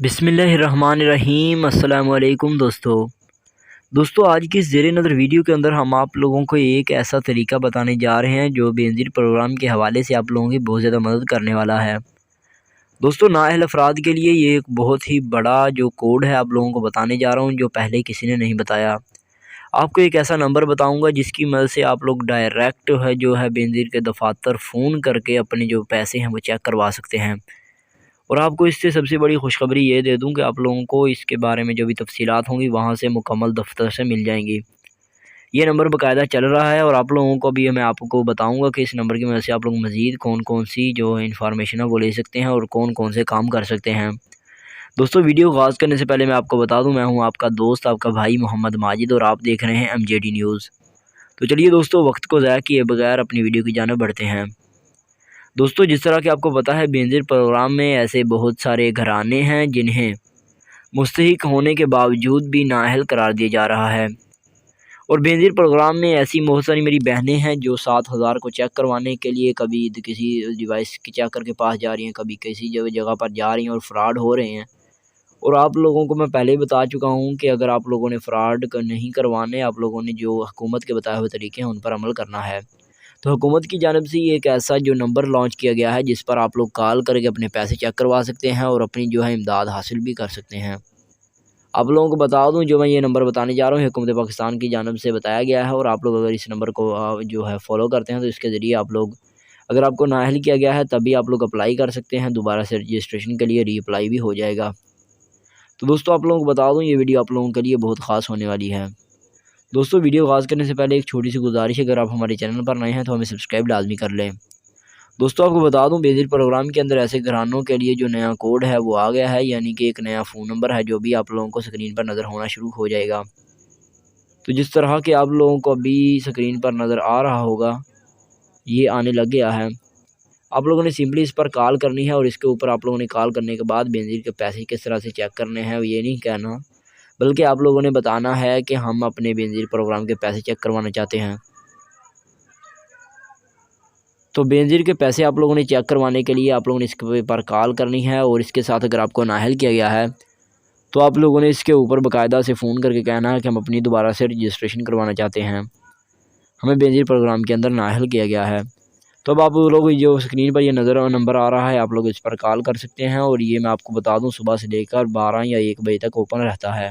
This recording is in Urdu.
بسم اللہ الرحمن الرحیم۔ السلام علیکم دوستو آج کی اس زیر نظر ویڈیو کے اندر ہم آپ لوگوں کو ایک ایسا طریقہ بتانے جا رہے ہیں جو بے نظیر پروگرام کے حوالے سے آپ لوگوں کی بہت زیادہ مدد کرنے والا ہے۔ دوستو نااہل افراد کے لیے یہ ایک بہت ہی بڑا جو کوڈ ہے آپ لوگوں کو بتانے جا رہا ہوں جو پہلے کسی نے نہیں بتایا۔ آپ کو ایک ایسا نمبر بتاؤں گا جس کی مدد سے آپ لوگ ڈائریکٹ جو ہے بے نظیر کے دفاتر فون کر کے اپنے جو پیسے ہیں وہ چیک کروا سکتے ہیں۔ اور آپ کو اس سے سب سے بڑی خوشخبری یہ دے دوں کہ آپ لوگوں کو اس کے بارے میں جو بھی تفصیلات ہوں گی وہاں سے مکمل دفتر سے مل جائیں گی۔ یہ نمبر باقاعدہ چل رہا ہے اور آپ لوگوں کو بھی میں آپ کو بتاؤں گا کہ اس نمبر کی مدد سے آپ لوگ مزید کون کون سی جو انفارمیشن ہے وہ لے سکتے ہیں اور کون کون سے کام کر سکتے ہیں۔ دوستو ویڈیو آغاز کرنے سے پہلے میں آپ کو بتا دوں میں ہوں آپ کا دوست آپ کا بھائی محمد ماجد اور آپ دیکھ رہے ہیں MJD نیوز۔ تو چلیے دوستو وقت کو ضائع کیے بغیر اپنی ویڈیو کی جانب بڑھتے ہیں۔ دوستو جس طرح کہ آپ کو پتہ ہے بے نظیر پروگرام میں ایسے بہت سارے گھرانے ہیں جنہیں مستحق ہونے کے باوجود بھی نااہل قرار دیا جا رہا ہے، اور بے نظیر پروگرام میں ایسی بہت ساری میری بہنیں ہیں جو 7,000 کو چیک کروانے کے لیے کبھی کسی ڈیوائس کے چیکر کے پاس جا رہی ہیں، کبھی کسی جگہ پر جا رہی ہیں اور فراڈ ہو رہے ہیں۔ اور آپ لوگوں کو میں پہلے ہی بتا چکا ہوں کہ اگر آپ لوگوں نے فراڈ نہیں کروانے، آپ لوگوں نے جو حکومت کے بتائے ہوئے طریقے ہیں ان پر عمل کرنا ہے۔ تو حکومت کی جانب سے یہ ایک ایسا جو نمبر لانچ کیا گیا ہے جس پر آپ لوگ کال کر کے اپنے پیسے چیک کروا سکتے ہیں اور اپنی جو ہے امداد حاصل بھی کر سکتے ہیں۔ آپ لوگوں کو بتا دوں جو میں یہ نمبر بتانے جا رہا ہوں حکومت پاکستان کی جانب سے بتایا گیا ہے، اور آپ لوگ اگر اس نمبر کو جو ہے فالو کرتے ہیں تو اس کے ذریعے آپ لوگ اگر آپ کو نااہل کیا گیا ہے تبھی آپ لوگ اپلائی کر سکتے ہیں، دوبارہ سے رجسٹریشن کے لیے ری اپلائی بھی ہو جائے گا۔ تو دوستو آپ لوگوں کو بتا دوں یہ ویڈیو آپ لوگوں کے لیے بہت خاص ہونے والی ہے۔ دوستو ویڈیو آغاز کرنے سے پہلے ایک چھوٹی سی گزارش ہے، اگر آپ ہمارے چینل پر نئے ہیں تو ہمیں سبسکرائب لازمی کر لیں۔ دوستو آپ کو بتا دوں بے نظیر پروگرام کے اندر ایسے گھرانوں کے لیے جو نیا کوڈ ہے وہ آ گیا ہے، یعنی کہ ایک نیا فون نمبر ہے جو بھی آپ لوگوں کو سکرین پر نظر ہونا شروع ہو جائے گا۔ تو جس طرح کہ آپ لوگوں کو ابھی سکرین پر نظر آ رہا ہوگا یہ آنے لگ گیا ہے۔ آپ لوگوں نے سمپلی اس پر کال کرنی ہے اور اس کے اوپر آپ لوگوں نے کال کرنے کے بعد بے نظیر کے پیسے کس طرح سے چیک کرنے ہیں یہ نہیں کہنا، بلکہ آپ لوگوں نے بتانا ہے کہ ہم اپنے بے نظیر پروگرام کے پیسے چیک کروانا چاہتے ہیں۔ تو بے نظیر کے پیسے آپ لوگوں نے چیک کروانے کے لیے آپ لوگوں نے اس کے پر کال کرنی ہے، اور اس کے ساتھ اگر آپ کو نااہل کیا گیا ہے تو آپ لوگوں نے اس کے اوپر باقاعدہ سے فون کر کے کہنا ہے کہ ہم اپنی دوبارہ سے رجسٹریشن کروانا چاہتے ہیں، ہمیں بے نظیر پروگرام کے اندر نااہل کیا گیا ہے۔ تو اب آپ لوگ جو سکرین پر یہ نمبر آ رہا ہے آپ لوگ اس پر کال کر سکتے ہیں، اور یہ میں آپ کو بتا دوں صبح سے لے کر 12 یا 1 بجے تک اوپن رہتا ہے۔